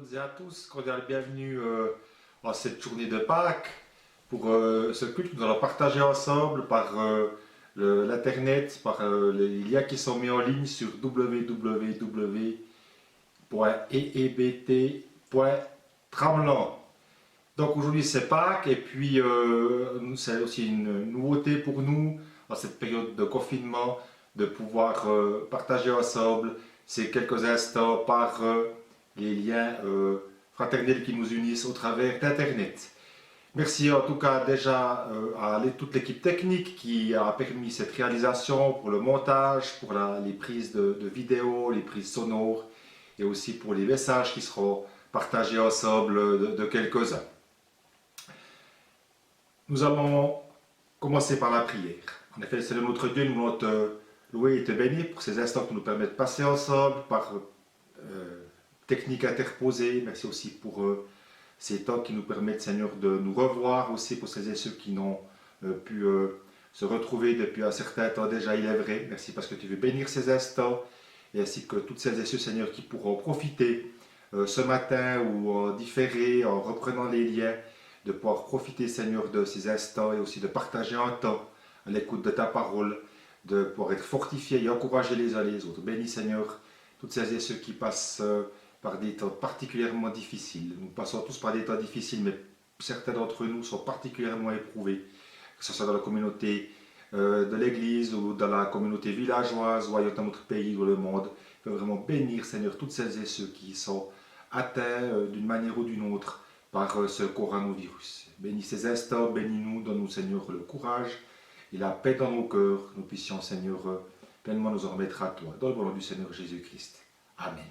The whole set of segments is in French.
toutes et à tous, cordial bienvenue en cette journée de Pâques pour ce culte que nous allons partager ensemble par l'internet, par les liens qui sont mis en ligne sur www.eebt.tramelan. Donc aujourd'hui c'est Pâques et puis c'est aussi une nouveauté pour nous dans cette période de confinement de pouvoir partager ensemble ces quelques instants par les liens fraternels qui nous unissent au travers d'Internet. Merci en tout cas déjà à toute l'équipe technique qui a permis cette réalisation pour le montage, pour les prises de vidéos, les prises sonores et aussi pour les messages qui seront partagés ensemble de quelques-uns. Nous allons commencer par la prière. En effet, Seigneur notre Dieu, nous voulons te louer et te bénir pour ces instants qui nous permettent de passer ensemble par technique interposée. Merci aussi pour ces temps qui nous permettent, Seigneur, de nous revoir aussi pour celles et ceux qui n'ont pu se retrouver depuis un certain temps déjà, il est vrai. Merci parce que tu veux bénir ces instants et ainsi que toutes celles et ceux, Seigneur, qui pourront profiter ce matin ou en différé, en reprenant les liens, de pouvoir profiter, Seigneur, de ces instants et aussi de partager un temps à l'écoute de ta parole, de pouvoir être fortifiés et encourager les uns les autres. Bénis, Seigneur, toutes celles et ceux qui passent par des temps particulièrement difficiles. Nous passons tous par des temps difficiles, mais certains d'entre nous sont particulièrement éprouvés, que ce soit dans la communauté de l'Église ou dans la communauté villageoise ou ailleurs dans notre pays ou le monde. Je veux vraiment bénir, Seigneur, toutes celles et ceux qui sont atteints d'une manière ou d'une autre par ce coronavirus. Bénis ces instants, bénis-nous, donne-nous, Seigneur, le courage et la paix dans nos cœurs, que nous puissions, Seigneur, pleinement nous en remettre à toi. Dans le nom du Seigneur Jésus-Christ. Amen.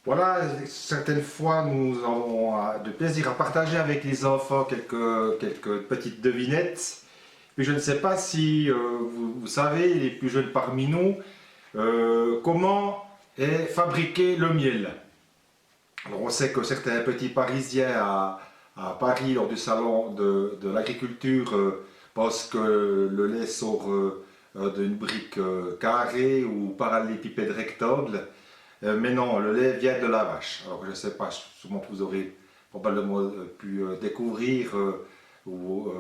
Voilà, certaines fois, nous avons de plaisir à partager avec les enfants quelques petites devinettes. Puis je ne sais pas si vous savez, les plus jeunes parmi nous, comment est fabriqué le miel. Alors on sait que certains petits Parisiens à Paris, lors du salon de l'agriculture, pensent que le lait sort d'une brique carrée ou parallélépipède rectangle. Mais non, le lait vient de la vache. Alors je ne sais pas, sûrement que vous aurez probablement pu découvrir ou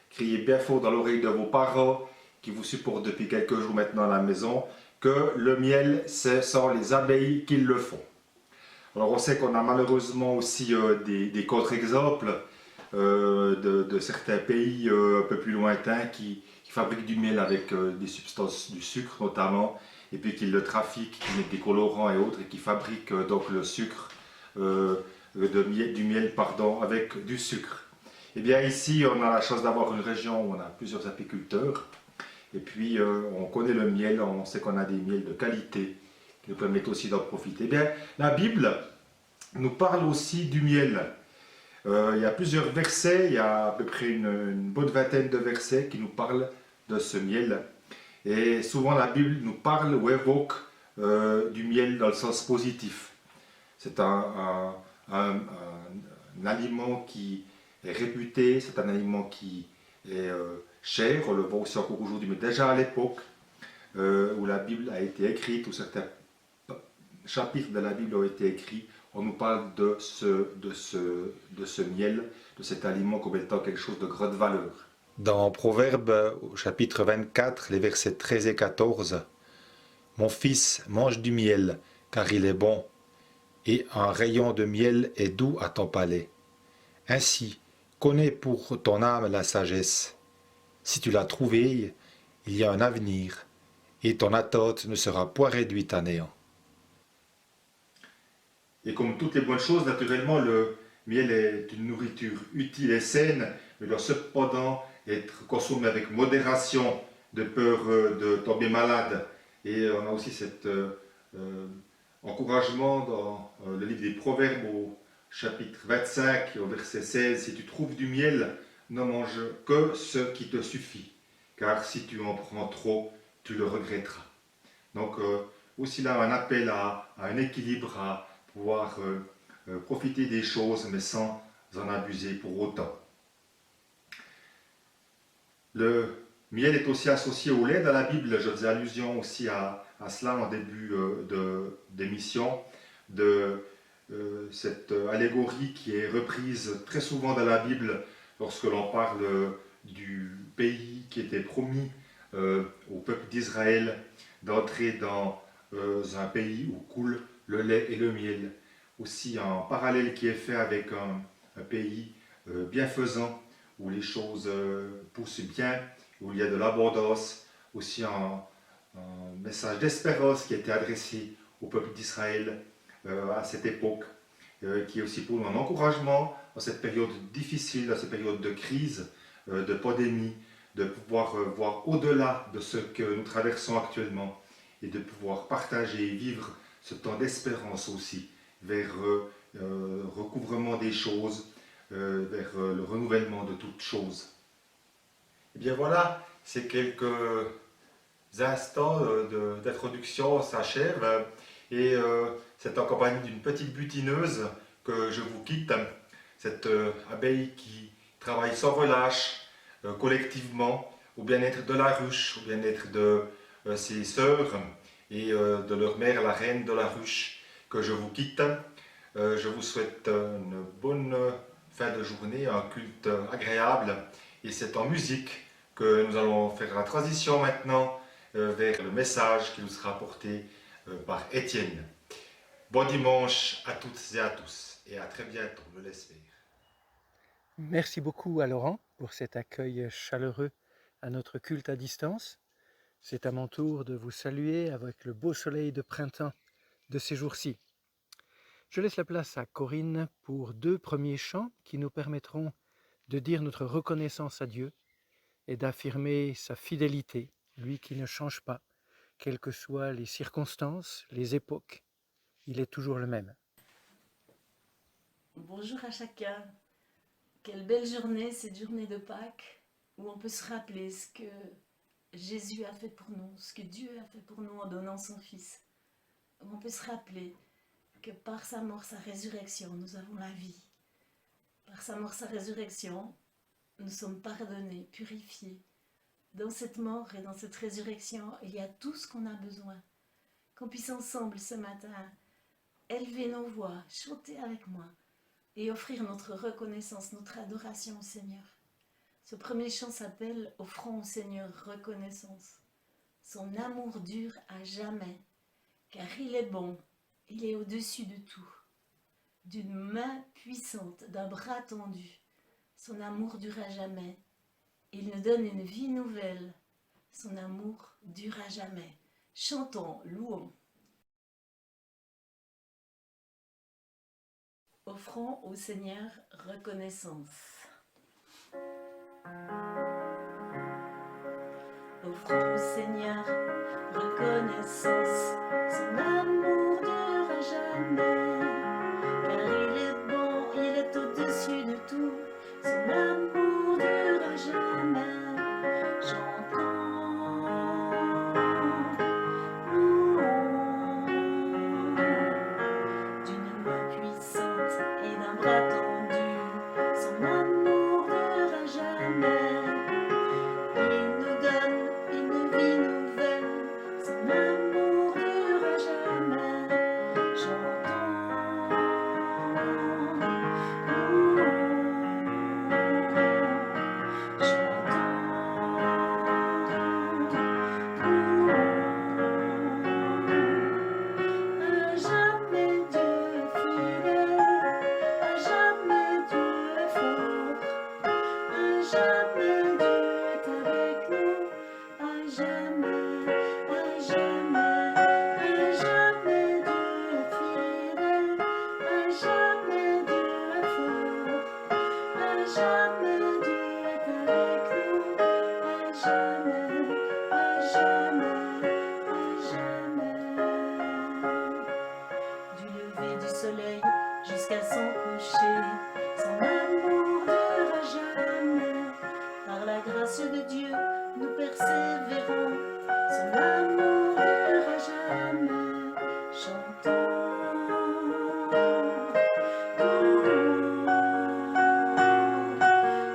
crier bien fort dans l'oreille de vos parents qui vous supportent depuis quelques jours maintenant à la maison, que le miel, ce sont les abeilles qui le font. Alors on sait qu'on a malheureusement aussi des contre-exemples de certains pays un peu plus lointains qui fabriquent du miel avec des substances, du sucre notamment, et puis qui le trafiquent, qui mettent des colorants et autres, et qui fabriquent donc le sucre, du miel avec du sucre. Et bien ici on a la chance d'avoir une région où on a plusieurs apiculteurs, et puis on connaît le miel, on sait qu'on a des miels de qualité, qui nous permettent aussi d'en profiter. Eh bien, la Bible nous parle aussi du miel. Il y a plusieurs versets, il y a à peu près une bonne vingtaine de versets qui nous parlent de ce miel. Et souvent la Bible nous parle ou évoque du miel dans le sens positif. C'est un aliment qui est réputé, c'est un aliment qui est cher, on le voit aussi encore aujourd'hui, mais déjà à l'époque où la Bible a été écrite, où certains chapitres de la Bible ont été écrits, on nous parle de ce miel, de cet aliment comme étant quelque chose de grande valeur. Dans Proverbes, au chapitre 24, les versets 13 et 14, « Mon fils, mange du miel, car il est bon, et un rayon de miel est doux à ton palais. Ainsi, connais pour ton âme la sagesse. Si tu l'as trouvée, il y a un avenir, et ton attente ne sera point réduite à néant. » Et comme toutes les bonnes choses, naturellement, le miel est une nourriture utile et saine, mais doit cependant être consommé avec modération, de peur de tomber malade. Et on a aussi cet encouragement dans le livre des Proverbes au chapitre 25, au verset 16, « Si tu trouves du miel, ne mange que ce qui te suffit, car si tu en prends trop, tu le regretteras. » Donc aussi là un appel à un équilibre, à pouvoir profiter des choses, mais sans en abuser pour autant. Le miel est aussi associé au lait dans la Bible. Je faisais allusion aussi à cela en début d'émission. de cette allégorie qui est reprise très souvent dans la Bible lorsque l'on parle du pays qui était promis au peuple d'Israël d'entrer dans un pays où coule le lait et le miel. Aussi un parallèle qui est fait avec un pays bienfaisant où les choses poussent bien, où il y a de l'abondance. Aussi un message d'espérance qui a été adressé au peuple d'Israël à cette époque, qui est aussi pour nous un encouragement dans cette période difficile, dans cette période de crise, de pandémie, de pouvoir voir au-delà de ce que nous traversons actuellement et de pouvoir partager et vivre ce temps d'espérance aussi vers recouvrement des choses, vers le renouvellement de toutes choses. Et bien voilà, ces quelques instants d'introduction s'achèvent et c'est en compagnie d'une petite butineuse que je vous quitte, cette abeille qui travaille sans relâche collectivement au bien-être de la ruche, au bien-être de ses sœurs et de leur mère, la reine de la ruche, que je vous quitte. Je vous souhaite une bonne fin de journée, un culte agréable et c'est en musique que nous allons faire la transition maintenant vers le message qui nous sera apporté par Étienne. Bon dimanche à toutes et à tous et à très bientôt, je l'espère. Merci beaucoup à Laurent pour cet accueil chaleureux à notre culte à distance. C'est à mon tour de vous saluer avec le beau soleil de printemps de ces jours-ci. Je laisse la place à Corinne pour 2 premiers chants qui nous permettront de dire notre reconnaissance à Dieu et d'affirmer sa fidélité, lui qui ne change pas, quelles que soient les circonstances, les époques. Il est toujours le même. Bonjour à chacun. Quelle belle journée, cette journée de Pâques, où on peut se rappeler ce que Jésus a fait pour nous, ce que Dieu a fait pour nous en donnant son Fils. Où on peut se rappeler que par sa mort, sa résurrection, nous avons la vie. Par sa mort, sa résurrection, nous sommes pardonnés, purifiés. Dans cette mort et dans cette résurrection, il y a tout ce qu'on a besoin. Qu'on puisse ensemble ce matin élever nos voix, chanter avec moi et offrir notre reconnaissance, notre adoration au Seigneur. Ce premier chant s'appelle « Offrons au Seigneur reconnaissance ». Son amour dure à jamais, car il est bon, il est au-dessus de tout. D'une main puissante, d'un bras tendu, son amour dure à jamais. Il nous donne une vie nouvelle, son amour dure à jamais. Chantons, louons. Offrons au Seigneur reconnaissance. Offrons au Seigneur reconnaissance, son amour dure à jamais. Car il est bon, il est au-dessus de tout, son amour dure à jamais. Chantons, louons, d'une main puissante et d'un bras tendu, son amour dure à jamais. Il nous donne une vie nouvelle, son amour dure à jamais. Chantons, louons, à jamais Dieu est fidèle, à jamais Dieu est fort, à jamais Dieu est avec nous, à jamais, à jamais, à jamais Dieu est fidèle, à jamais Dieu est fort, à jamais Dieu est avec nous, à jamais, à jamais, à jamais. Du lever du soleil jusqu'à son coucher, son amour dure à jamais. Par la grâce de Dieu, nous persévérons, son amour dure à jamais. Chantons,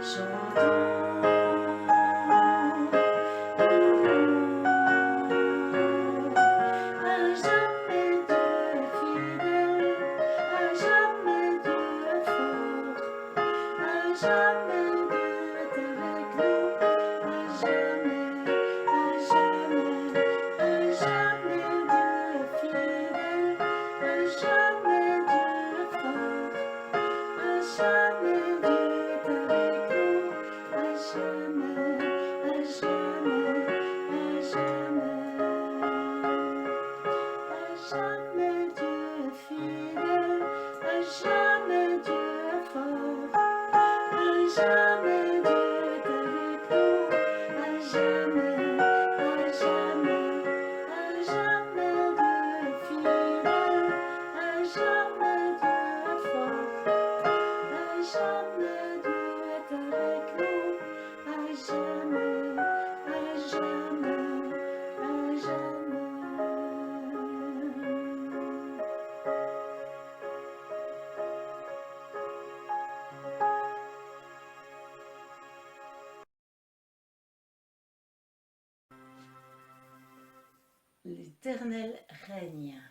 chantons, à jamais Dieu est fidèle, L'Éternel règne.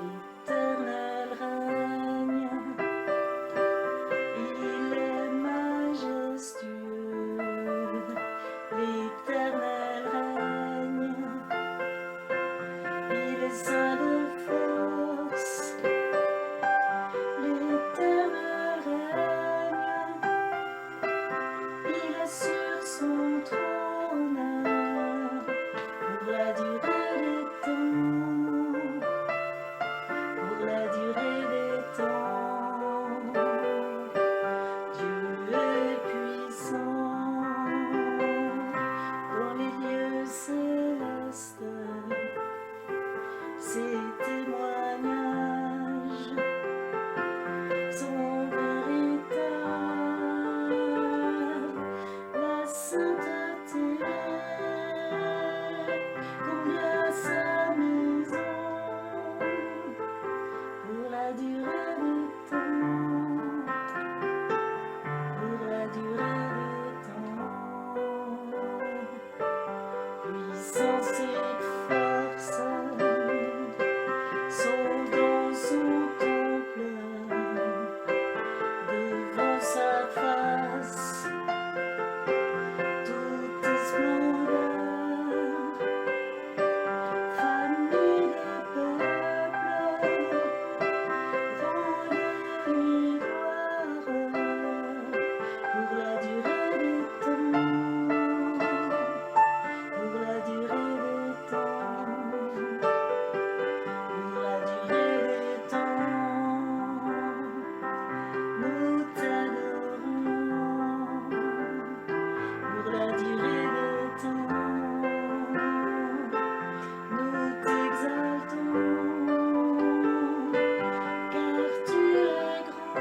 L'Éternel règne, il est majestueux. L'Éternel règne, il est saint de force. L'Éternel règne, il est sur son trône pour la durée des temps. Pour la durée des temps, Dieu est puissant dans les lieux célestes. Ses témoignages sont véritables. La sainteté combien sa maison. Pour la durée des temps, pour la durée des temps, puissance et force sont dans son temple, devant sa face, toute splendeur, famille de peuple. Rendez-lui gloire pour la durée des temps, pour la durée des temps, pour la durée des temps. Nous t'adorons pour la durée des temps. Nous t'exaltons. Car tu es grand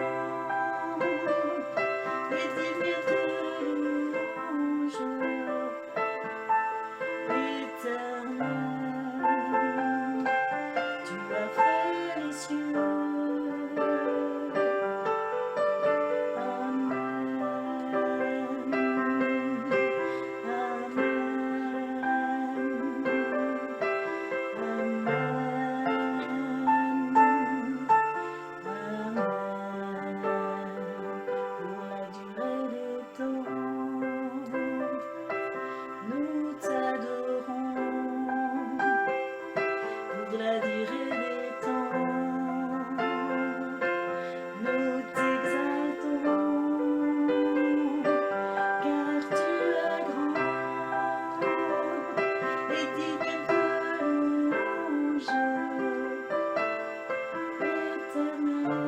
et digne de louange, Éternel, tu as fait les cieux. Amen, amen, amen. Amen. Pour la durée des temps, nous t'adorons. Pour la durée des temps, nous t'exaltons. Car tu es grand et digne de louange. Éternel,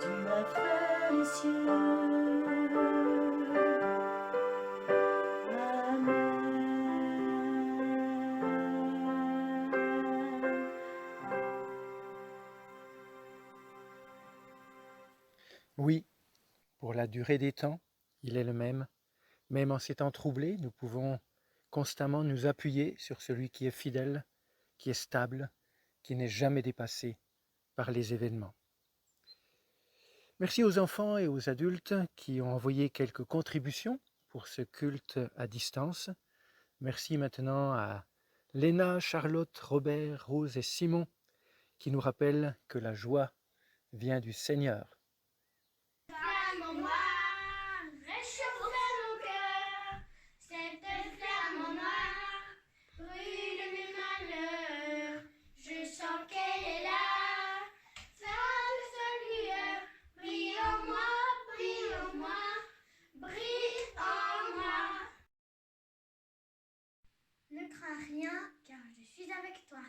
tu as fait les cieux. Amen. Oui, pour la durée des temps, il est le même. Même en ces temps troublés, nous pouvons constamment nous appuyer sur celui qui est fidèle, qui est stable, qui n'est jamais dépassé par les événements. Merci aux enfants et aux adultes qui ont envoyé quelques contributions pour ce culte à distance. Merci maintenant à Léna, Charlotte, Robert, Rose et Simon qui nous rappellent que la joie vient du Seigneur. Flamme en noir, réchauffe mon cœur. Cette flamme en noir brûle mes malheurs. Je sens qu'elle est là. Flamme de sa lueur, brille en moi, brille en moi, brille en moi. Ne crains rien, car je suis avec toi.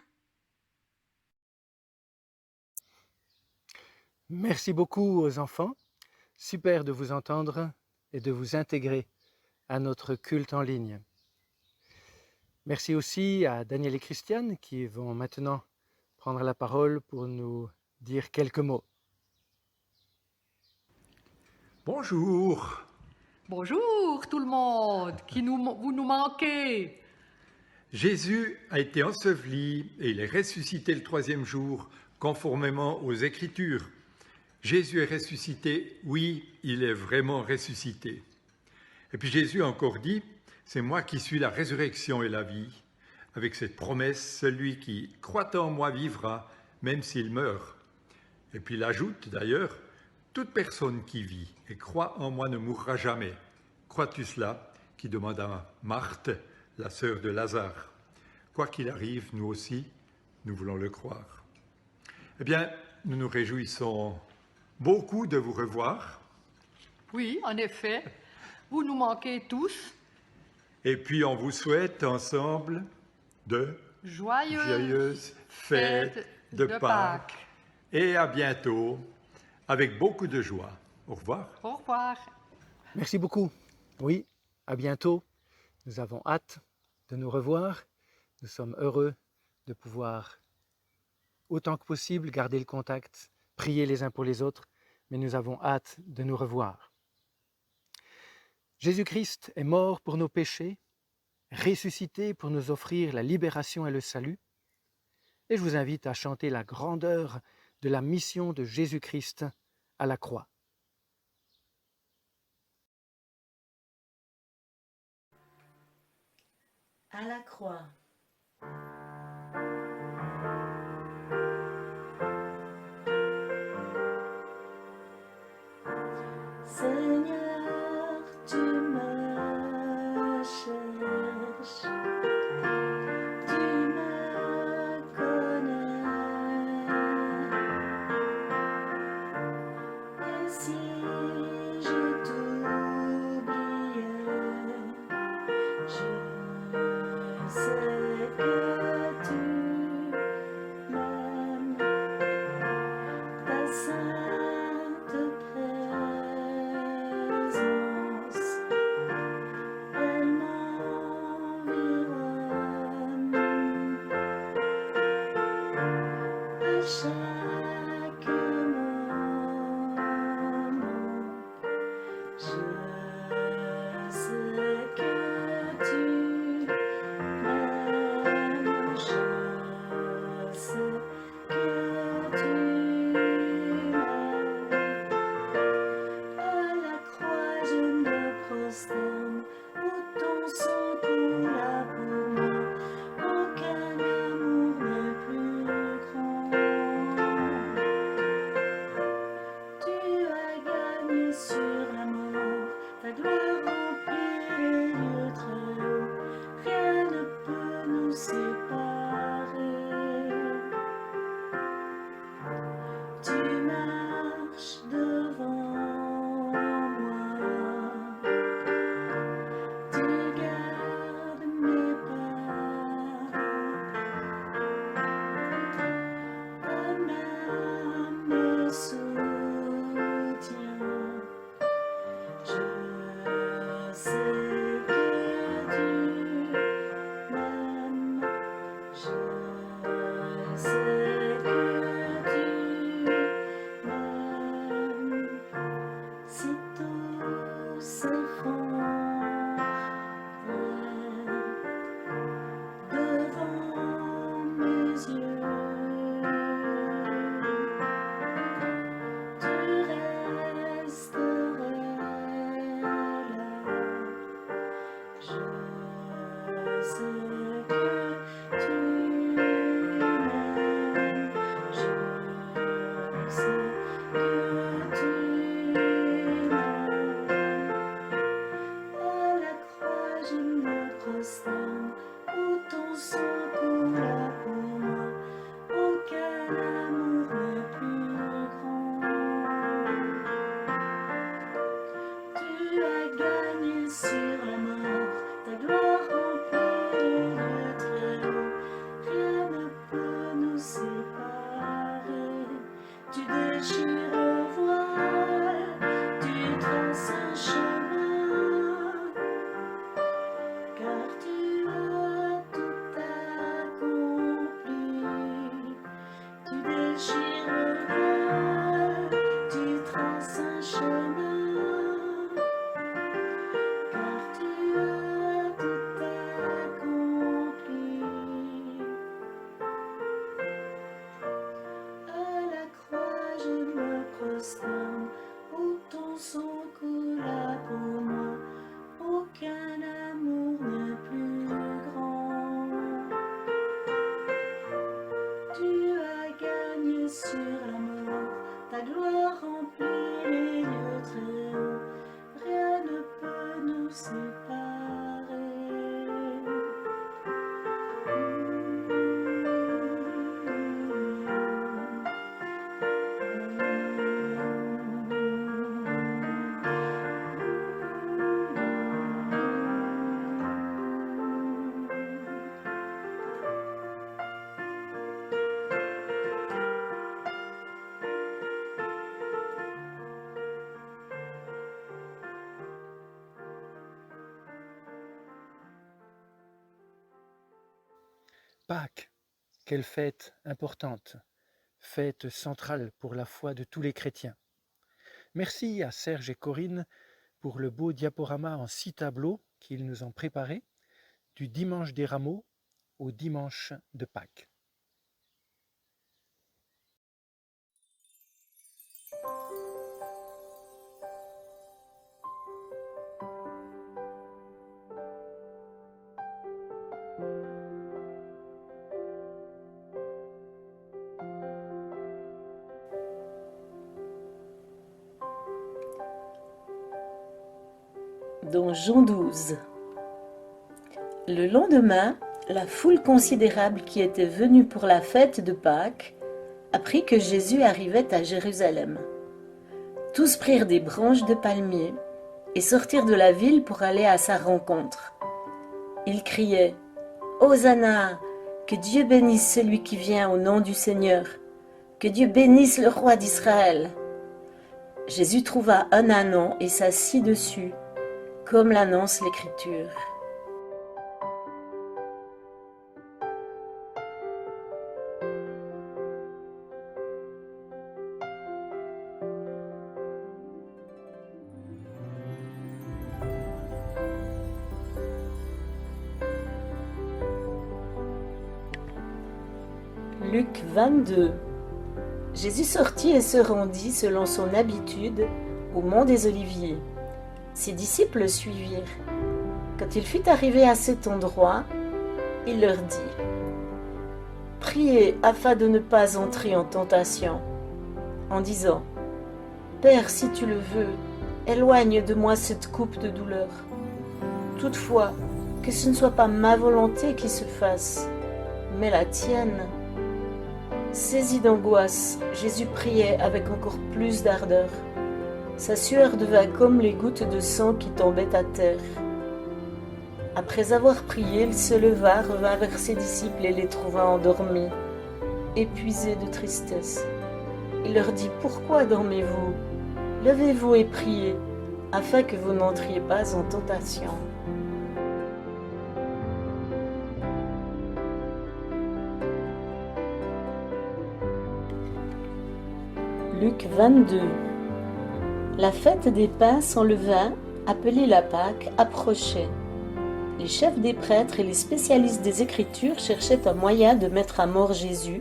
Merci beaucoup aux enfants. Super de vous entendre et de vous intégrer à notre culte en ligne. Merci aussi à Daniel et Christiane qui vont maintenant prendre la parole pour nous dire quelques mots. Bonjour. Bonjour tout le monde, vous nous manquez. Jésus a été enseveli et il est ressuscité le troisième jour, conformément aux Écritures. Jésus est ressuscité, oui, il est vraiment ressuscité. Et puis Jésus a encore dit, c'est moi qui suis la résurrection et la vie. Avec cette promesse, celui qui croit en moi vivra, même s'il meurt. Et puis il ajoute d'ailleurs, toute personne qui vit et croit en moi ne mourra jamais. Crois-tu cela? Qui demanda Marthe, la sœur de Lazare. Quoi qu'il arrive, nous aussi, nous voulons le croire. Eh bien, nous nous réjouissons beaucoup de vous revoir. Oui, en effet, vous nous manquez tous. Et puis, on vous souhaite ensemble de joyeuses fêtes de Pâques. Et à bientôt, avec beaucoup de joie. Au revoir. Au revoir. Merci beaucoup. Oui, à bientôt. Nous avons hâte de nous revoir. Nous sommes heureux de pouvoir, autant que possible, garder le contact, prier les uns pour les autres, mais nous avons hâte de nous revoir. Jésus-Christ est mort pour nos péchés, ressuscité pour nous offrir la libération et le salut. Et je vous invite à chanter la grandeur de la mission de Jésus-Christ à la croix. À la croix. Seigneur, tu me cherches, tu me connais. Et si je t'oubliais, je sais que tu m'aimes. Ta sainte présence, elle m'environne. À chaque moment, je sais que tu m'aimes. Je sais que tu m'aimes. À la croix, je me prosterne, où ton sang coula pour moi. Aucun amour n'est plus grand. Tu as gagné sur la mort, ta gloire remplit les lieux très hauts. Rien ne peut nous séparer. Tu marches devant moi, tu gardes mes pas. Ta main me soutient. Je sais que tu m'aimes. Je sais que tu m'aimes. Si tout s'effondre devant mes yeux, tu resterais là. Je sais que tu m'aimes. Je sais que tu m'aimes. À la croix, je me prosterne, où ton sang coula pour moi. Aucun amour n'est plus grand. Tu as gagné sur la mort, ta gloire remplit les lieux très hauts. Rien ne peut nous séparer. Tu déchires le voile, tu traces un chemin, car tu séparer. Pâques, quelle fête importante, fête centrale pour la foi de tous les chrétiens. Merci à Serge et Corinne pour le beau diaporama en 6 tableaux qu'ils nous ont préparés, du dimanche des Rameaux au dimanche de Pâques. Dans Jean 12. Le lendemain, la foule considérable qui était venue pour la fête de Pâques apprit que Jésus arrivait à Jérusalem. Tous prirent des branches de palmier et sortirent de la ville pour aller à sa rencontre. Ils criaient « Hosanna, que Dieu bénisse celui qui vient au nom du Seigneur, que Dieu bénisse le roi d'Israël. » Jésus trouva un ânon et s'assit dessus, comme l'annonce l'Écriture. Luc 22. Jésus sortit et se rendit selon son habitude au mont des Oliviers. Ses disciples le suivirent. Quand il fut arrivé à cet endroit, il leur dit « Priez afin de ne pas entrer en tentation, en disant « Père, si tu le veux, éloigne de moi cette coupe de douleur. Toutefois, que ce ne soit pas ma volonté qui se fasse, mais la tienne. » Saisi d'angoisse, Jésus priait avec encore plus d'ardeur. Sa sueur devint comme les gouttes de sang qui tombaient à terre. Après avoir prié, il se leva, revint vers ses disciples et les trouva endormis, épuisés de tristesse. Il leur dit « Pourquoi dormez-vous? Levez-vous et priez, afin que vous n'entriez pas en tentation. » Luc 22. La fête des pains sans levain, appelée la Pâque, approchait. Les chefs des prêtres et les spécialistes des Écritures cherchaient un moyen de mettre à mort Jésus,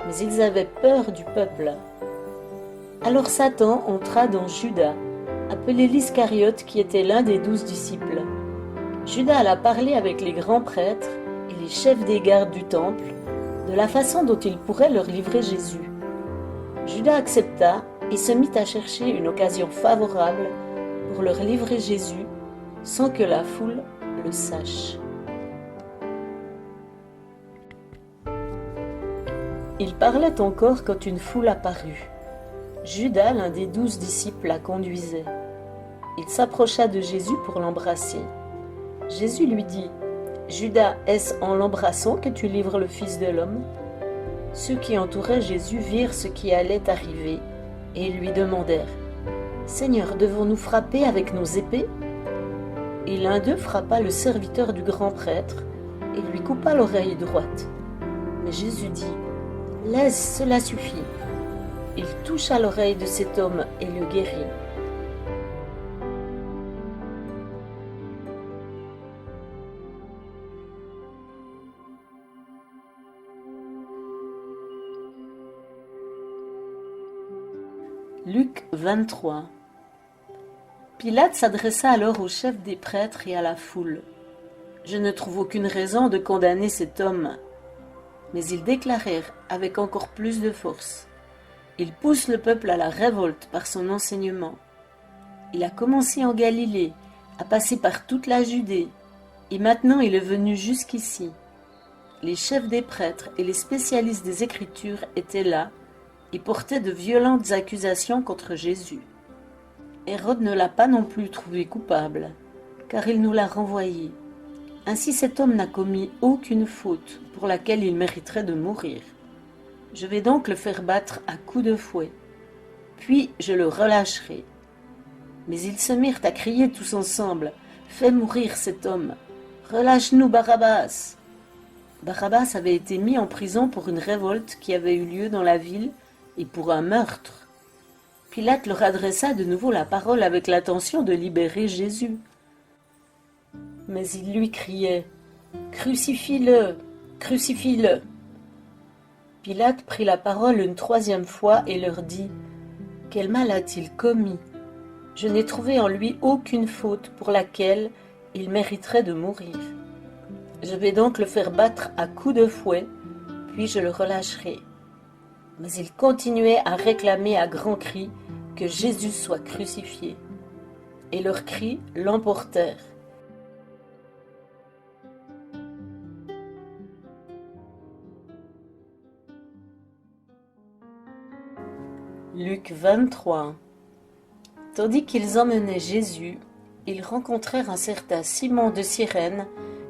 mais ils avaient peur du peuple. Alors Satan entra dans Judas, appelé l'Iscariote, qui était l'un des 12 disciples. Judas alla parler avec les grands prêtres et les chefs des gardes du temple de la façon dont il pourrait leur livrer Jésus. Judas accepta et se mit à chercher une occasion favorable pour leur livrer Jésus sans que la foule le sache. Il parlait encore quand une foule apparut. Judas, l'un des 12 disciples, la conduisait. Il s'approcha de Jésus pour l'embrasser. Jésus lui dit « Judas, est-ce en l'embrassant que tu livres le Fils de l'homme » Ceux qui entouraient Jésus virent ce qui allait arriver et lui demandèrent « Seigneur, devons-nous frapper avec nos épées ?» Et l'un d'eux frappa le serviteur du grand prêtre et lui coupa l'oreille droite. Mais Jésus dit « Laisse, cela suffit. » Il toucha l'oreille de cet homme et le guérit. Luc 23. Pilate s'adressa alors au chef des prêtres et à la foule. « Je ne trouve aucune raison de condamner cet homme. » Mais ils déclarèrent avec encore plus de force. Il pousse le peuple à la révolte par son enseignement. Il a commencé en Galilée, a passé par toute la Judée, et maintenant il est venu jusqu'ici. Les chefs des prêtres et les spécialistes des Écritures étaient là et portaient de violentes accusations contre Jésus. Hérode ne l'a pas non plus trouvé coupable, car il nous l'a renvoyé. Ainsi cet homme n'a commis aucune faute pour laquelle il mériterait de mourir. Je vais donc le faire battre à coups de fouet, puis je le relâcherai. » Mais ils se mirent à crier tous ensemble, « Fais mourir cet homme! Relâche-nous Barabbas !» Barabbas avait été mis en prison pour une révolte qui avait eu lieu dans la ville et pour un meurtre. Pilate leur adressa de nouveau la parole avec l'intention de libérer Jésus. Mais ils lui criaient « Crucifie-le! Crucifie-le » Pilate prit la parole une troisième fois et leur dit « Quel mal a-t-il commis? Je n'ai trouvé en lui aucune faute pour laquelle il mériterait de mourir. Je vais donc le faire battre à coups de fouet, puis je le relâcherai. » Mais ils continuaient à réclamer à grands cris que Jésus soit crucifié. Et leurs cris l'emportèrent. Luc 23. Tandis qu'ils emmenaient Jésus, ils rencontrèrent un certain Simon de Cyrène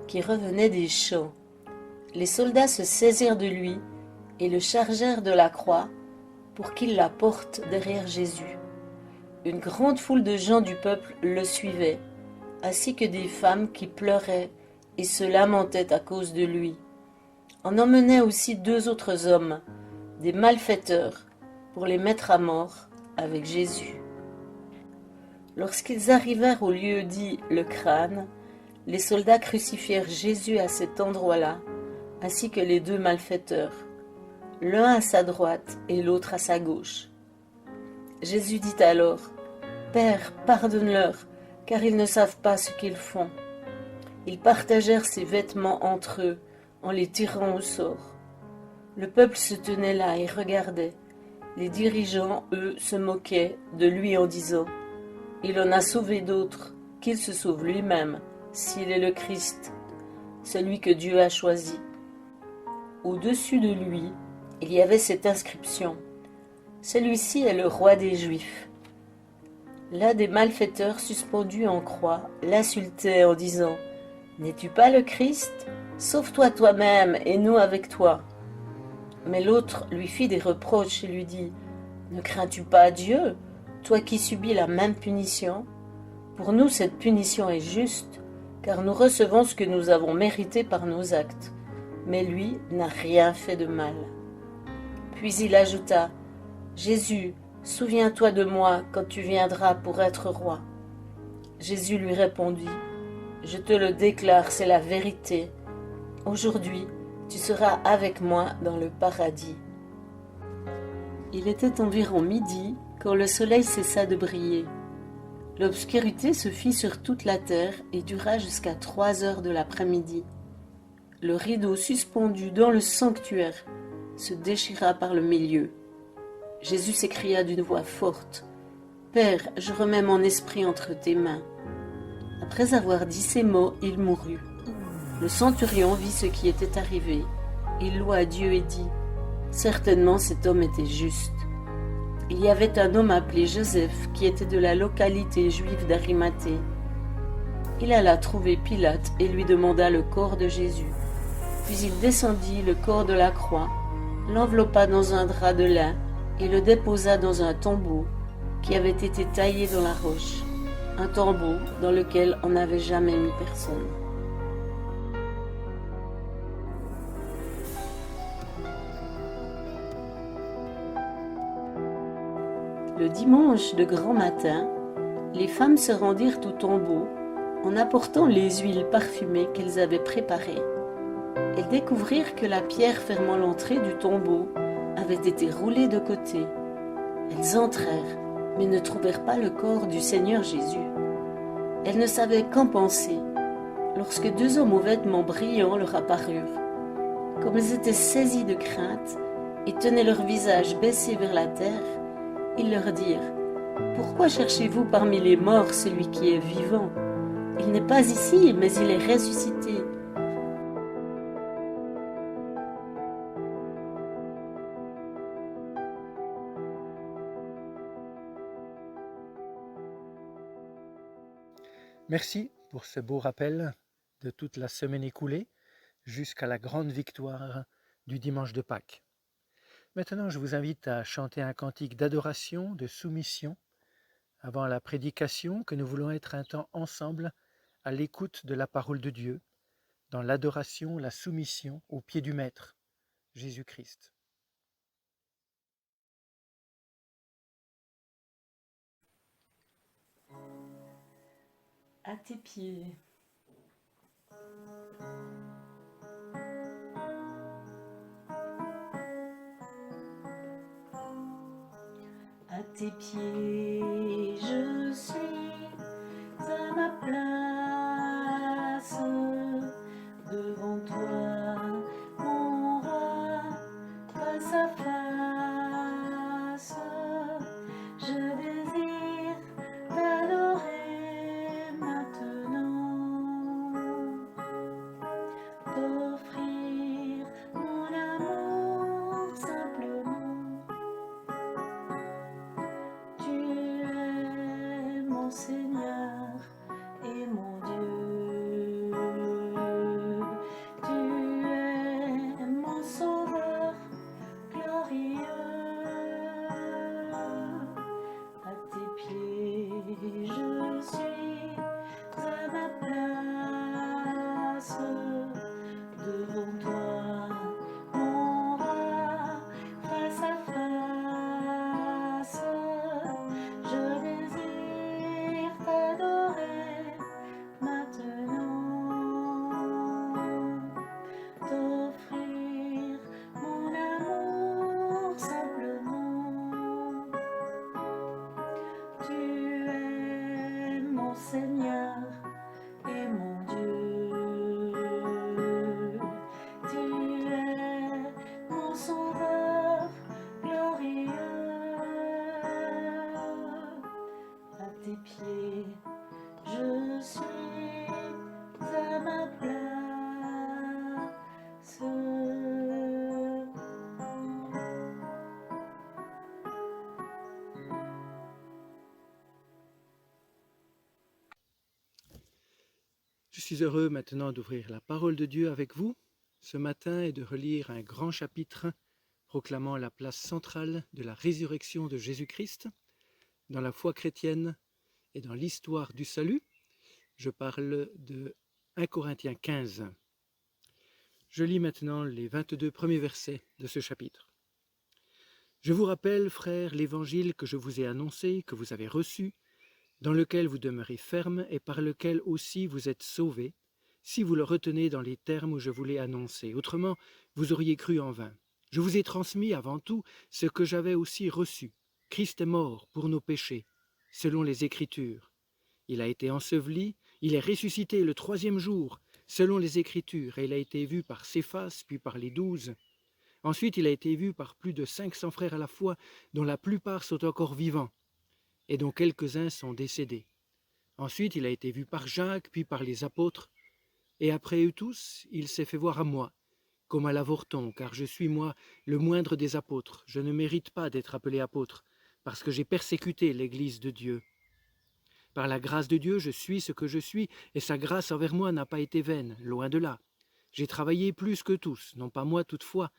qui revenait des champs. Les soldats se saisirent de lui et le chargèrent de la croix pour qu'il la porte derrière Jésus. Une grande foule de gens du peuple le suivait, ainsi que des femmes qui pleuraient et se lamentaient à cause de lui. On emmenait aussi 2 autres hommes, des malfaiteurs, pour les mettre à mort avec Jésus. Lorsqu'ils arrivèrent au lieu dit le crâne, les soldats crucifièrent Jésus à cet endroit-là, ainsi que les 2 malfaiteurs, l'un à sa droite et l'autre à sa gauche. Jésus dit alors, « Père, pardonne-leur, car ils ne savent pas ce qu'ils font. » Ils partagèrent ses vêtements entre eux, en les tirant au sort. Le peuple se tenait là et regardait. Les dirigeants, eux, se moquaient de lui en disant « Il en a sauvé d'autres, qu'il se sauve lui-même, s'il est le Christ, celui que Dieu a choisi. » Au-dessus de lui, il y avait cette inscription « Celui-ci est le roi des Juifs. » L'un des malfaiteurs suspendus en croix l'insultait en disant « N'es-tu pas le Christ? Sauve-toi toi-même et nous avec toi. » Mais l'autre lui fit des reproches et lui dit « Ne crains-tu pas Dieu, toi qui subis la même punition? Pour nous cette punition est juste, car nous recevons ce que nous avons mérité par nos actes. Mais lui n'a rien fait de mal. » Puis il ajouta « Jésus, souviens-toi de moi quand tu viendras pour être roi. » Jésus lui répondit « Je te le déclare, c'est la vérité. Aujourd'hui, tu seras avec moi dans le paradis. » Il était environ midi quand le soleil cessa de briller. L'obscurité se fit sur toute la terre et dura jusqu'à 3 heures de l'après-midi. Le rideau suspendu dans le sanctuaire se déchira par le milieu. Jésus s'écria d'une voix forte « Père, je remets mon esprit entre tes mains. » Après avoir dit ces mots, il mourut. Le centurion vit ce qui était arrivé. Il loua Dieu et dit « Certainement cet homme était juste. » Il y avait un homme appelé Joseph qui était de la localité juive d'Arimathée. Il alla trouver Pilate et lui demanda le corps de Jésus. Puis il descendit le corps de la croix, l'enveloppa dans un drap de lin et le déposa dans un tombeau qui avait été taillé dans la roche, un tombeau dans lequel on n'avait jamais mis personne. Le dimanche de grand matin, les femmes se rendirent au tombeau en apportant les huiles parfumées qu'elles avaient préparées. Elles découvrirent que la pierre fermant l'entrée du tombeau avait été roulée de côté. Elles entrèrent, mais ne trouvèrent pas le corps du Seigneur Jésus. Elles ne savaient qu'en penser, lorsque 2 hommes aux vêtements brillants leur apparurent. Comme elles étaient saisies de crainte et tenaient leur visage baissé vers la terre, ils leur dirent « Pourquoi cherchez-vous parmi les morts celui qui est vivant? Il n'est pas ici, mais il est ressuscité. Merci pour ce beau rappel de toute la semaine écoulée jusqu'à la grande victoire du dimanche de Pâques. Maintenant, je vous invite à chanter un cantique d'adoration, de soumission avant la prédication, que nous voulons être un temps ensemble à l'écoute de la parole de Dieu, dans l'adoration, la soumission au pied du Maître, Jésus-Christ. À tes pieds. À tes pieds, je suis à ma place. Devant toi, mon roi, face à face. Je désire t'adorer maintenant, t'offrir mon amour simplement. Tu es mon Seigneur et mon Dieu. Tu es mon Sauveur glorieux. À tes pieds, je suis à ma place. Devant toi, mon roi, face à face. Je désire t'adorer maintenant, t'offrir mon amour simplement. Tu es mon Seigneur et mon Dieu. Tu es mon Sauveur glorieux. À tes pieds, je suis à ma place. Je suis heureux maintenant d'ouvrir la parole de Dieu avec vous ce matin et de relire un grand chapitre proclamant la place centrale de la résurrection de Jésus-Christ dans la foi chrétienne et dans l'histoire du salut. Je parle de 1 Corinthiens 15. Je lis maintenant les 22 premiers versets de ce chapitre. Je vous rappelle, frères, l'évangile que je vous ai annoncé, que vous avez reçu, dans lequel vous demeurez ferme et par lequel aussi vous êtes sauvés, si vous le retenez dans les termes où je vous l'ai annoncé. Autrement, vous auriez cru en vain. Je vous ai transmis avant tout ce que j'avais aussi reçu. Christ est mort pour nos péchés, selon les Écritures. Il a été enseveli, il est ressuscité le 3e jour, selon les Écritures, et il a été vu par Céphas, puis par les 12. Ensuite, il a été vu par plus de 500 frères à la fois, dont la plupart sont encore vivants, et dont quelques-uns sont décédés. Ensuite, il a été vu par Jacques, puis par les apôtres, et après eux tous, il s'est fait voir à moi, comme à l'avorton, car je suis, moi, le moindre des apôtres. Je ne mérite pas d'être appelé apôtre, parce que j'ai persécuté l'Église de Dieu. Par la grâce de Dieu, je suis ce que je suis, et sa grâce envers moi n'a pas été vaine, loin de là. J'ai travaillé plus que tous, non pas moi toutefois,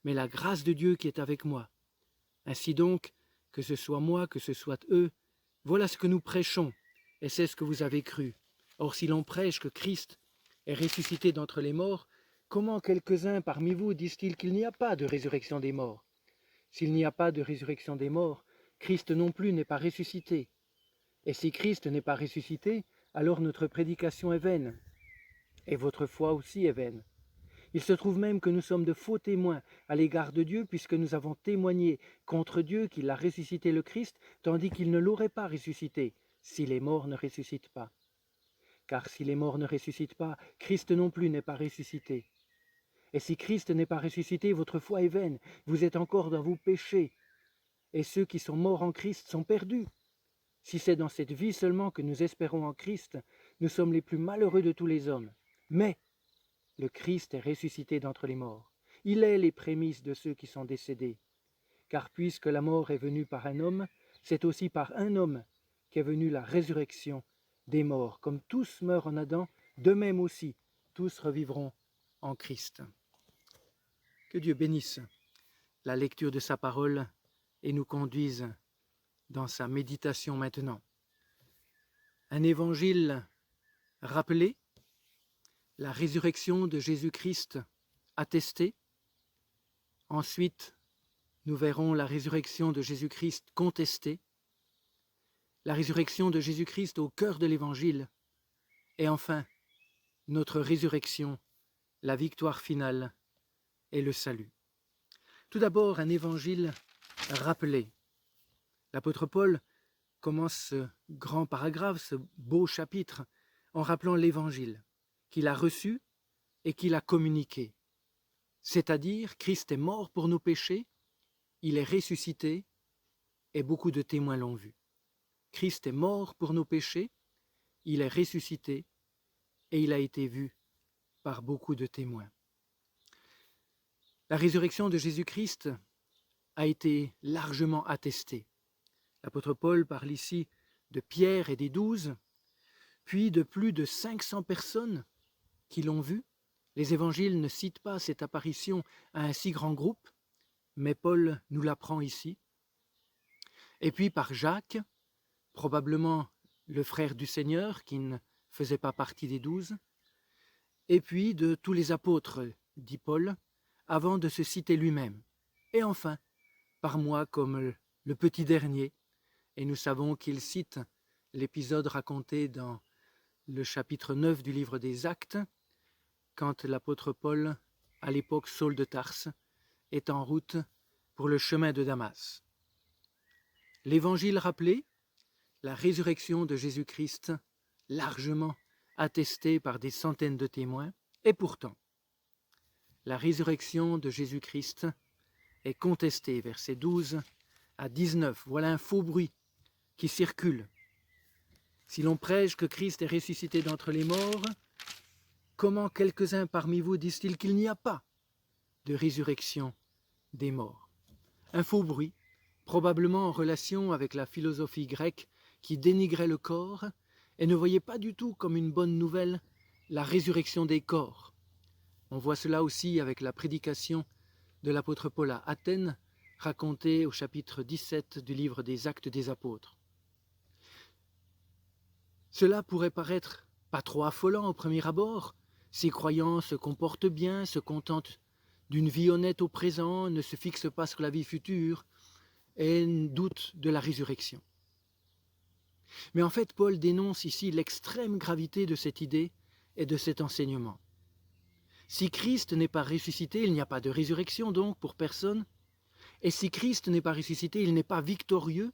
mais la grâce de Dieu qui est avec moi. Ainsi donc, que ce soit moi, que ce soit eux, voilà ce que nous prêchons, et c'est ce que vous avez cru. Or, si l'on prêche que Christ est ressuscité d'entre les morts, comment quelques-uns parmi vous disent-ils qu'il n'y a pas de résurrection des morts? S'il n'y a pas de résurrection des morts, Christ non plus n'est pas ressuscité. Et si Christ n'est pas ressuscité, alors notre prédication est vaine, et votre foi aussi est vaine. Il se trouve même que nous sommes de faux témoins à l'égard de Dieu, puisque nous avons témoigné contre Dieu qu'il a ressuscité le Christ, tandis qu'il ne l'aurait pas ressuscité, si les morts ne ressuscitent pas. Car si les morts ne ressuscitent pas, Christ non plus n'est pas ressuscité. Et si Christ n'est pas ressuscité, votre foi est vaine, vous êtes encore dans vos péchés, et ceux qui sont morts en Christ sont perdus. Si c'est dans cette vie seulement que nous espérons en Christ, nous sommes les plus malheureux de tous les hommes. Mais le Christ est ressuscité d'entre les morts. Il est les prémices de ceux qui sont décédés. Car puisque la mort est venue par un homme, c'est aussi par un homme qu'est venue la résurrection des morts. Comme tous meurent en Adam, de même aussi tous revivront en Christ. Que Dieu bénisse la lecture de sa parole et nous conduise dans sa méditation maintenant. Un évangile rappelé, la résurrection de Jésus-Christ attestée. Ensuite, nous verrons la résurrection de Jésus-Christ contestée, la résurrection de Jésus-Christ au cœur de l'évangile, et enfin, notre résurrection, la victoire finale et le salut. Tout d'abord, un évangile rappelé. L'apôtre Paul commence ce grand paragraphe, ce beau chapitre, en rappelant l'évangile qu'il a reçu et qu'il a communiqué. C'est-à-dire, Christ est mort pour nos péchés, il est ressuscité et beaucoup de témoins l'ont vu. Christ est mort pour nos péchés, il est ressuscité et il a été vu par beaucoup de témoins. La résurrection de Jésus-Christ a été largement attestée. L'apôtre Paul parle ici de Pierre et des 12, puis de plus de 500 personnes qui l'ont vu. Les évangiles ne citent pas cette apparition à un si grand groupe, mais Paul nous l'apprend ici. Et puis par Jacques, probablement le frère du Seigneur qui ne faisait pas partie des 12, et puis de tous les apôtres, dit Paul, avant de se citer lui-même. Et enfin, par moi comme le petit dernier, et nous savons qu'il cite l'épisode raconté dans le chapitre 9 du livre des Actes, quand l'apôtre Paul, à l'époque Saul de Tarse, est en route pour le chemin de Damas. L'évangile rappelé, la résurrection de Jésus-Christ, largement attestée par des centaines de témoins, et pourtant, la résurrection de Jésus-Christ est contestée, versets 12 à 19. Voilà un faux bruit qui circule. Si l'on prêche que Christ est ressuscité d'entre les morts, comment quelques-uns parmi vous disent-ils qu'il n'y a pas de résurrection des morts? Un faux bruit, probablement en relation avec la philosophie grecque qui dénigrait le corps et ne voyait pas du tout comme une bonne nouvelle la résurrection des corps. On voit cela aussi avec la prédication de l'apôtre Paul à Athènes, racontée au chapitre 17 du livre des Actes des Apôtres. Cela pourrait paraître pas trop affolant au premier abord. Ces croyants se comportent bien, se contentent d'une vie honnête au présent, ne se fixent pas sur la vie future et doutent de la résurrection. Mais en fait, Paul dénonce ici l'extrême gravité de cette idée et de cet enseignement. Si Christ n'est pas ressuscité, il n'y a pas de résurrection donc pour personne. Et si Christ n'est pas ressuscité, il n'est pas victorieux.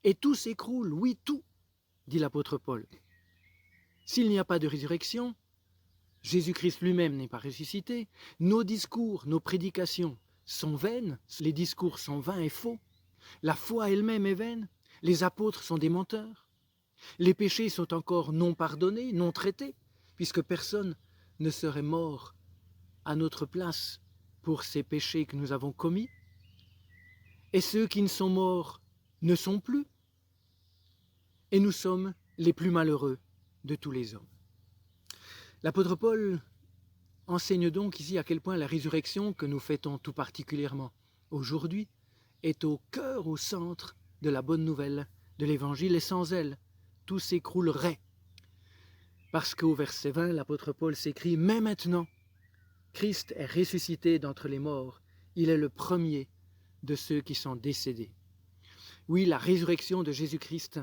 Et tout s'écroule, oui, tout, dit l'apôtre Paul. S'il n'y a pas de résurrection, Jésus-Christ lui-même n'est pas ressuscité, nos discours, nos prédications sont vaines, les discours sont vains et faux, la foi elle-même est vaine, les apôtres sont des menteurs, les péchés sont encore non pardonnés, non traités, puisque personne ne serait mort à notre place pour ces péchés que nous avons commis, et ceux qui ne sont morts ne sont plus, et nous sommes les plus malheureux de tous les hommes. L'apôtre Paul enseigne donc ici à quel point la résurrection que nous fêtons tout particulièrement aujourd'hui est au cœur, au centre de la bonne nouvelle de l'Évangile, et sans elle, tout s'écroulerait. Parce qu'au verset 20, l'apôtre Paul s'écrit « Mais maintenant, Christ est ressuscité d'entre les morts, il est le premier de ceux qui sont décédés. » Oui, la résurrection de Jésus-Christ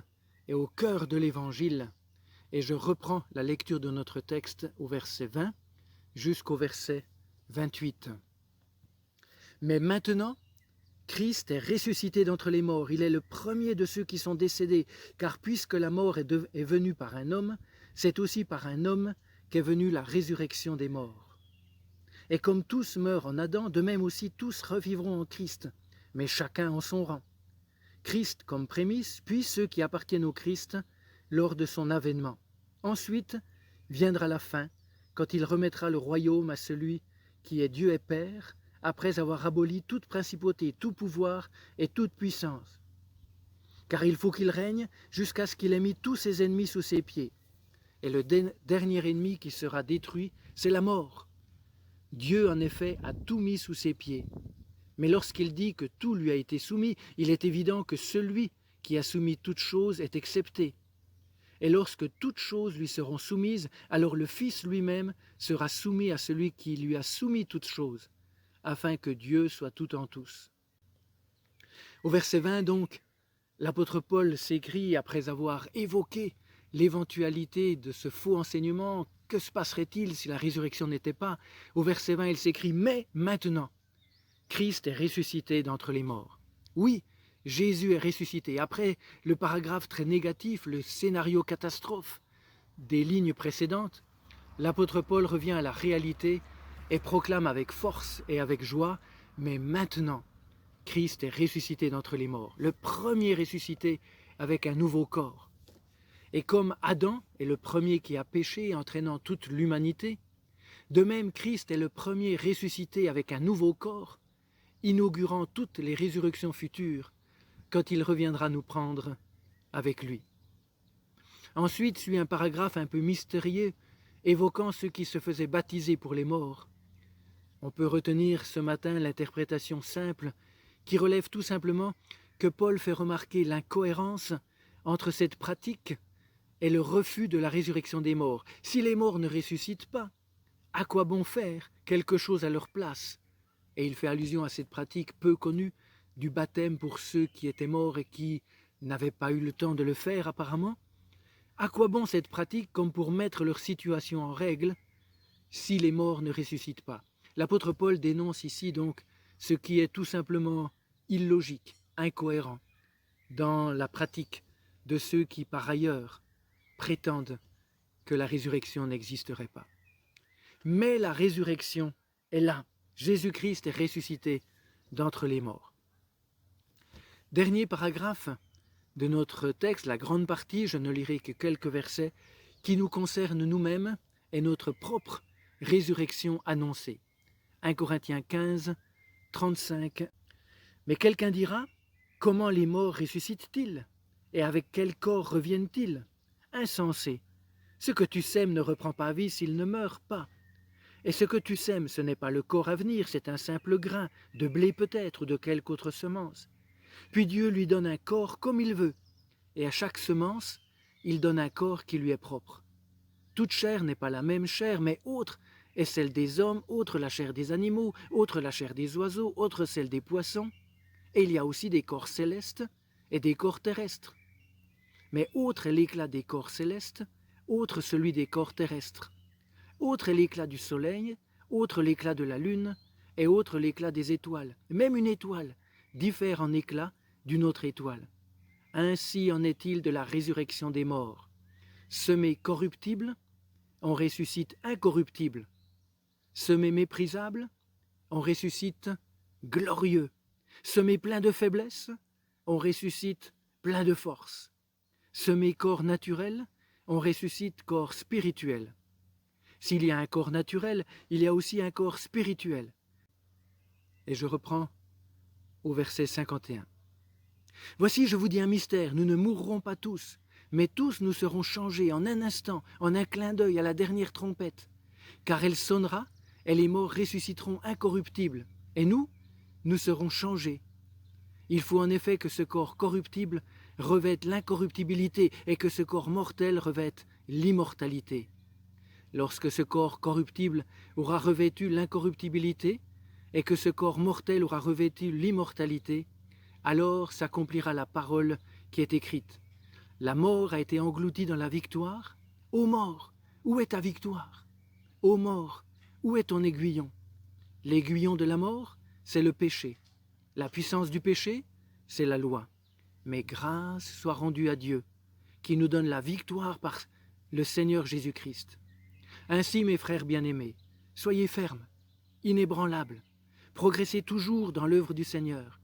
est au cœur de l'Évangile, et je reprends la lecture de notre texte au verset 20 jusqu'au verset 28. « Mais maintenant, Christ est ressuscité d'entre les morts, il est le premier de ceux qui sont décédés, car puisque la mort est venue par un homme, c'est aussi par un homme qu'est venue la résurrection des morts. Et comme tous meurent en Adam, de même aussi tous revivront en Christ, mais chacun en son rang. Christ comme prémisse, puis ceux qui appartiennent au Christ lors de son avènement. Ensuite viendra la fin, quand il remettra le royaume à celui qui est Dieu et Père, après avoir aboli toute principauté, tout pouvoir et toute puissance. Car il faut qu'il règne jusqu'à ce qu'il ait mis tous ses ennemis sous ses pieds. Et le dernier ennemi qui sera détruit, c'est la mort. Dieu, en effet, a tout mis sous ses pieds. Mais lorsqu'il dit que tout lui a été soumis, il est évident que celui qui a soumis toutes choses est excepté. Et lorsque toutes choses lui seront soumises, alors le Fils lui-même sera soumis à celui qui lui a soumis toutes choses, afin que Dieu soit tout en tous. Au verset 20 donc, l'apôtre Paul s'écrie après avoir évoqué l'éventualité de ce faux enseignement. Que se passerait-il si la résurrection n'était pas? Au verset 20, il s'écrit « Mais maintenant, Christ est ressuscité d'entre les morts. » Oui, Jésus est ressuscité. Après le paragraphe très négatif, le scénario catastrophe des lignes précédentes, l'apôtre Paul revient à la réalité et proclame avec force et avec joie « Mais maintenant, Christ est ressuscité d'entre les morts, le premier ressuscité avec un nouveau corps. » Et comme Adam est le premier qui a péché, entraînant toute l'humanité, de même Christ est le premier ressuscité avec un nouveau corps, inaugurant toutes les résurrections futures, quand il reviendra nous prendre avec lui. Ensuite suit un paragraphe un peu mystérieux, évoquant ceux qui se faisaient baptiser pour les morts. On peut retenir ce matin l'interprétation simple, qui relève tout simplement que Paul fait remarquer l'incohérence entre cette pratique et le refus de la résurrection des morts. Si les morts ne ressuscitent pas, à quoi bon faire quelque chose à leur place? Et il fait allusion à cette pratique peu connue du baptême pour ceux qui étaient morts et qui n'avaient pas eu le temps de le faire apparemment. À quoi bon cette pratique comme pour mettre leur situation en règle si les morts ne ressuscitent pas? L'apôtre Paul dénonce ici donc ce qui est tout simplement illogique, incohérent, dans la pratique de ceux qui par ailleurs prétendent que la résurrection n'existerait pas. Mais la résurrection est là. Jésus-Christ est ressuscité d'entre les morts. Dernier paragraphe de notre texte, la grande partie, je ne lirai que quelques versets, qui nous concerne nous-mêmes et notre propre résurrection annoncée. 1 Corinthiens 15, 35. Mais quelqu'un dira, comment les morts ressuscitent-ils? Et avec quel corps reviennent-ils? Insensé. Ce que tu sèmes ne reprend pas vie s'il ne meurt pas. Et ce que tu sèmes, ce n'est pas le corps à venir, c'est un simple grain, de blé peut-être ou de quelque autre semence. Puis Dieu lui donne un corps comme il veut, et à chaque semence, il donne un corps qui lui est propre. Toute chair n'est pas la même chair, mais autre est celle des hommes, autre la chair des animaux, autre la chair des oiseaux, autre celle des poissons. Et il y a aussi des corps célestes et des corps terrestres. Mais autre est l'éclat des corps célestes, autre celui des corps terrestres. Autre est l'éclat du soleil, autre l'éclat de la lune, et autre l'éclat des étoiles. Même une étoile diffère en éclat d'une autre étoile. Ainsi en est-il de la résurrection des morts. Semé corruptible, on ressuscite incorruptible. Semé méprisable, on ressuscite glorieux. Semé plein de faiblesse, on ressuscite plein de force. Semé corps naturel, on ressuscite corps spirituel. S'il y a un corps naturel, il y a aussi un corps spirituel. Et je reprends au verset 51. Voici, je vous dis un mystère, nous ne mourrons pas tous, mais tous nous serons changés en un instant, en un clin d'œil à la dernière trompette. Car elle sonnera, et les morts ressusciteront incorruptibles, et nous serons changés. Il faut en effet que ce corps corruptible revête l'incorruptibilité et que ce corps mortel revête l'immortalité. Lorsque ce corps corruptible aura revêtu l'incorruptibilité et que ce corps mortel aura revêtu l'immortalité, alors s'accomplira la parole qui est écrite. La mort a été engloutie dans la victoire. Ô mort, où est ta victoire? Ô mort, où est ton aiguillon? L'aiguillon de la mort, c'est le péché. La puissance du péché, c'est la loi. Mais grâce soit rendue à Dieu, qui nous donne la victoire par le Seigneur Jésus-Christ. Ainsi, mes frères bien-aimés, soyez fermes, inébranlables, progressez toujours dans l'œuvre du Seigneur,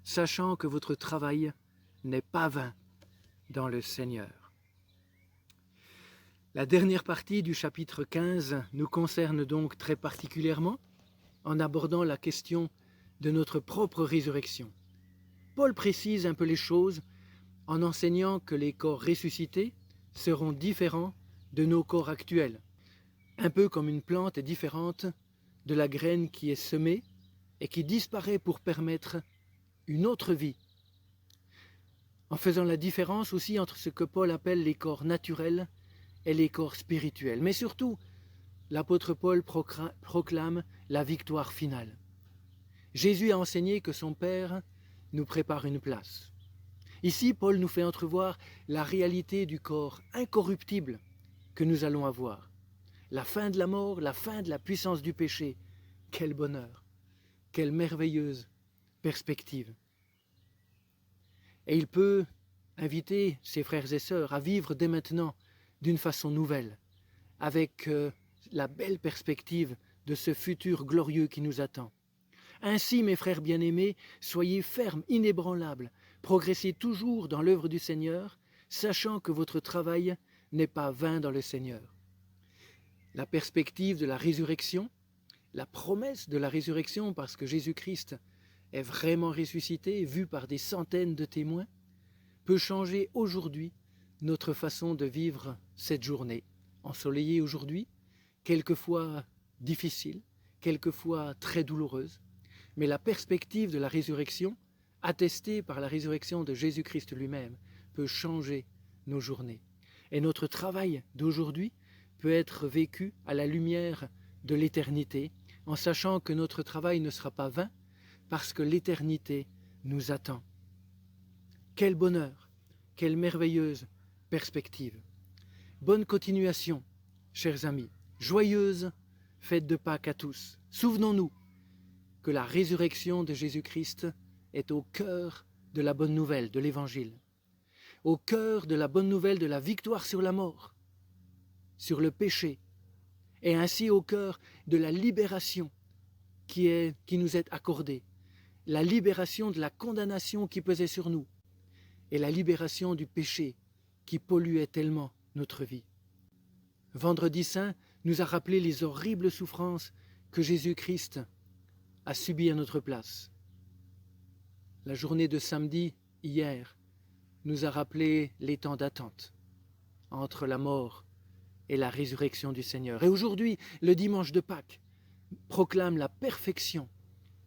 sachant que votre travail n'est pas vain dans le Seigneur. La dernière partie du chapitre 15 nous concerne donc très particulièrement en abordant la question de notre propre résurrection. Paul précise un peu les choses en enseignant que les corps ressuscités seront différents de nos corps actuels, un peu comme une plante est différente de la graine qui est semée et qui disparaît pour permettre une autre vie, en faisant la différence aussi entre ce que Paul appelle les corps naturels et les corps spirituels. Mais surtout, l'apôtre Paul proclame la victoire finale. Jésus a enseigné que son Père nous prépare une place. Ici, Paul nous fait entrevoir la réalité du corps incorruptible que nous allons avoir. La fin de la mort, la fin de la puissance du péché. Quel bonheur, quelle merveilleuse perspective. Et il peut inviter ses frères et sœurs à vivre dès maintenant d'une façon nouvelle, avec la belle perspective de ce futur glorieux qui nous attend. Ainsi, mes frères bien-aimés, soyez fermes, inébranlables, progressez toujours dans l'œuvre du Seigneur, sachant que votre travail n'est pas vain dans le Seigneur. La perspective de la résurrection, la promesse de la résurrection, parce que Jésus-Christ est vraiment ressuscité, vu par des centaines de témoins, peut changer aujourd'hui notre façon de vivre cette journée, ensoleillée aujourd'hui, quelquefois difficile, quelquefois très douloureuse, mais la perspective de la résurrection, attestée par la résurrection de Jésus-Christ lui-même, peut changer nos journées. Et notre travail d'aujourd'hui peut être vécu à la lumière de l'éternité, en sachant que notre travail ne sera pas vain, parce que l'éternité nous attend. Quel bonheur, quelle merveilleuse perspective. Bonne continuation, chers amis. Joyeuse fête de Pâques à tous. Souvenons-nous que la résurrection de Jésus-Christ est au cœur de la bonne nouvelle de l'Évangile, au cœur de la bonne nouvelle de la victoire sur la mort, sur le péché, et ainsi au cœur de la libération qui nous est accordée, la libération de la condamnation qui pesait sur nous, et la libération du péché qui polluait tellement notre vie. Vendredi Saint nous a rappelé les horribles souffrances que Jésus-Christ a subies à notre place. La journée de samedi, hier, nous a rappelé les temps d'attente entre la mort et la résurrection du Seigneur. Et aujourd'hui, le dimanche de Pâques proclame la perfection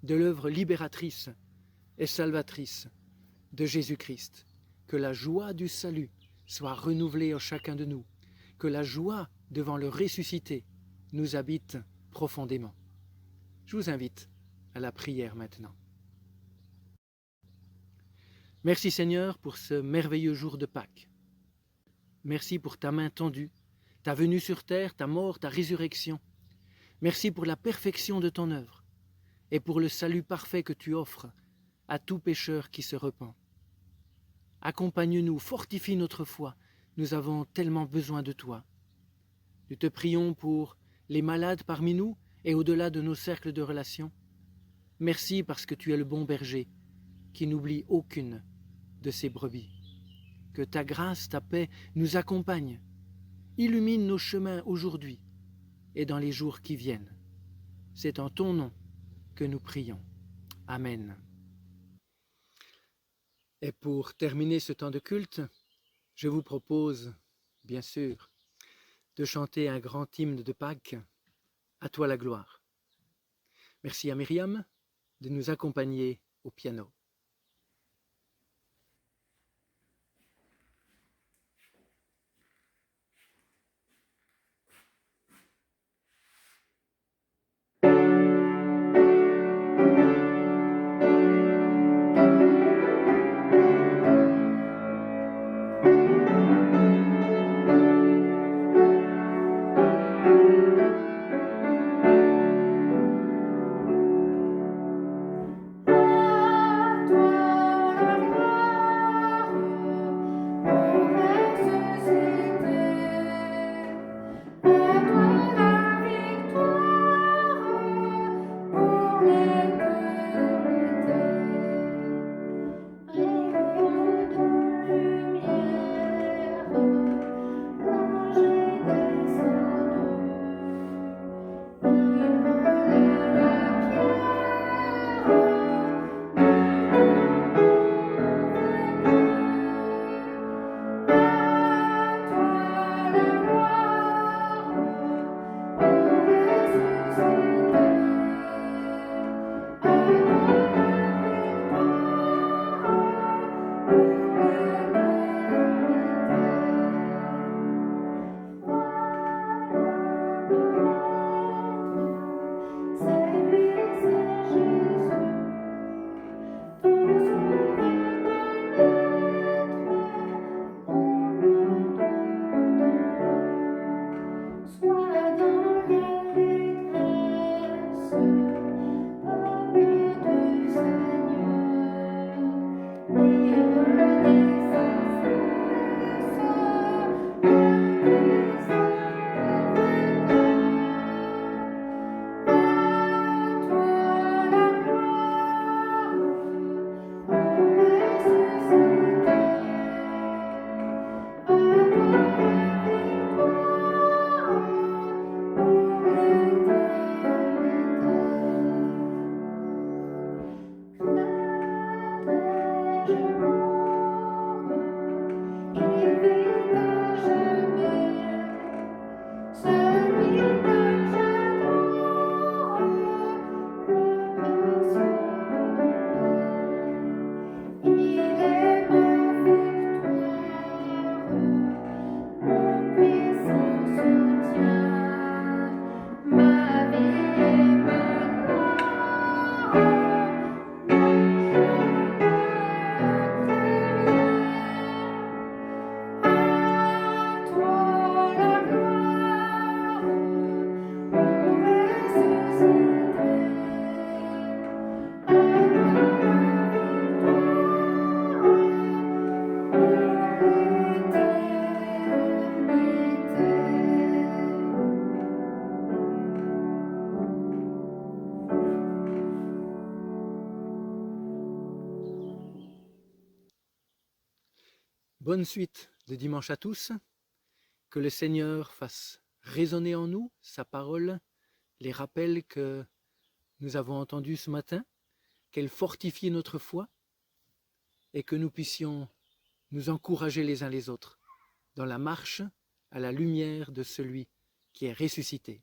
de l'œuvre libératrice et salvatrice de Jésus-Christ. Que la joie du salut soit renouvelée en chacun de nous, que la joie devant le ressuscité nous habite profondément. Je vous invite à la prière maintenant. Merci Seigneur pour ce merveilleux jour de Pâques. Merci pour ta main tendue, ta venue sur terre, ta mort, ta résurrection. Merci pour la perfection de ton œuvre et pour le salut parfait que tu offres à tout pécheur qui se repent. Accompagne-nous, fortifie notre foi, nous avons tellement besoin de toi. Nous te prions pour les malades parmi nous et au-delà de nos cercles de relations. Merci parce que tu es le bon berger qui n'oublie aucune de ses brebis. Que ta grâce, ta paix nous accompagne, illumine nos chemins aujourd'hui et dans les jours qui viennent. C'est en ton nom que nous prions. Amen. Et pour terminer ce temps de culte, je vous propose, bien sûr, de chanter un grand hymne de Pâques, À toi la gloire. Merci à Myriam de nous accompagner au piano. À Bonne suite de dimanche à tous. Que le Seigneur fasse résonner en nous sa parole, les rappels que nous avons entendus ce matin, qu'elle fortifie notre foi et que nous puissions nous encourager les uns les autres dans la marche à la lumière de celui qui est ressuscité.